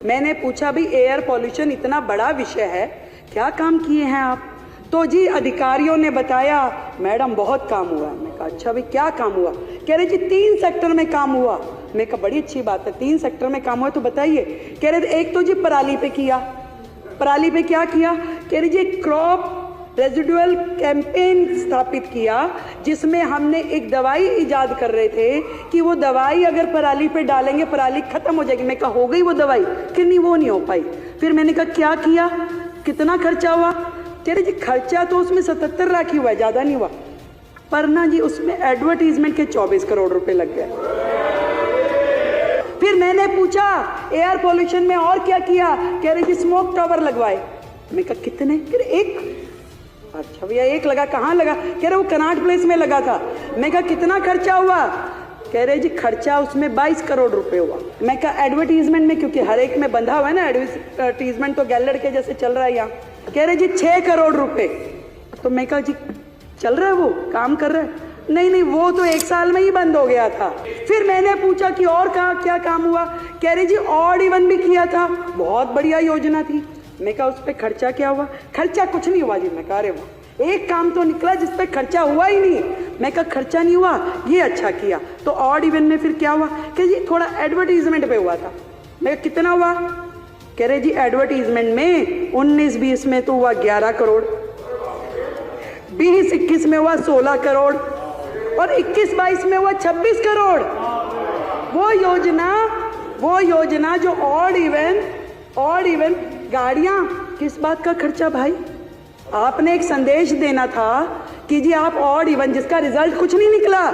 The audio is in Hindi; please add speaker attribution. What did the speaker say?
Speaker 1: मैंने पूछा भाई एयर पॉल्यूशन इतना बड़ा विषय है, क्या काम किए हैं आप? तो जी अधिकारियों ने बताया मैडम बहुत काम हुआ है। मैं कहा अच्छा भाई क्या काम हुआ? कह रहे जी 3 सेक्टर में काम हुआ। मैं कहा बड़ी अच्छी बात है, 3 सेक्टर में काम हुआ तो बताइए। कह रहे एक तो जी पराली पे किया। पराली पे क्या किया? कह रहे जी क्रॉप रेजिडुअल कैंपेन स्थापित किया, जिसमें हमने एक दवाई इजाद कर रहे थे कि वो दवाई अगर पराली पे डालेंगे पराली खत्म हो जाएगी। मैं कहा हो गई वो दवाई कि नहीं, वो नहीं हो पाई। फिर मैंने कहा क्या किया, कितना खर्चा हुआ? कह रहे जी खर्चा तो उसमें 77 लाख ही हुआ है, ज़्यादा नहीं हुआ। पर ना जी उसमें एडवर्टीजमेंट के 24 करोड़ रुपए लग गए। फिर मैंने पूछा एयर पॉल्यूशन में और क्या किया? कह रहे जी स्मोक टावर लगवाए। मैं कहा कितने? कह रहे एक। अच्छा भैया एक लगा, कहाँ लगा? कह रहे वो कनाट प्लेस में लगा था। मैं कहा कितना खर्चा हुआ? कह रहे जी खर्चा उसमें 22 करोड़ रुपए हुआ। मैं कहा एडवर्टीजमेंट में, क्योंकि हर एक में बंधा हुआ है ना एडवर्टीजमेंट, तो गैलड़ के जैसे चल रहा है यहाँ। कह रहे जी 6 करोड़ रुपए। तो मैं कहा जी चल रहा है, वो काम कर रहा है? नहीं वो तो 1 साल में ही बंद हो गया था। फिर मैंने पूछा कि और कहाँ क्या काम हुआ? कह रहे जी ऑड इवन भी किया था, बहुत बढ़िया योजना थी। मैं कहा उस पर खर्चा क्या हुआ? खर्चा कुछ नहीं हुआ जी। मैं कहा अरे वाह, एक काम तो निकला जिस पे खर्चा हुआ ही नहीं। मैं कहा खर्चा नहीं हुआ, ये अच्छा किया। तो ऑड इवन में फिर क्या हुआ? कह जी थोड़ा एडवर्टीजमेंट पे हुआ था। मैं कहा कितना हुआ? कह रहे जी एडवर्टीजमेंट में 19-20 में तो हुआ 11 करोड़, 20-21 में हुआ 16 करोड़ और 21-22 में हुआ 26 करोड़। वो योजना जो ऑड इवन गाड़ियां, किस बात का खर्चा भाई? आपने एक संदेश देना था कि जी आप ऑड इवन, जिसका रिजल्ट कुछ नहीं निकला।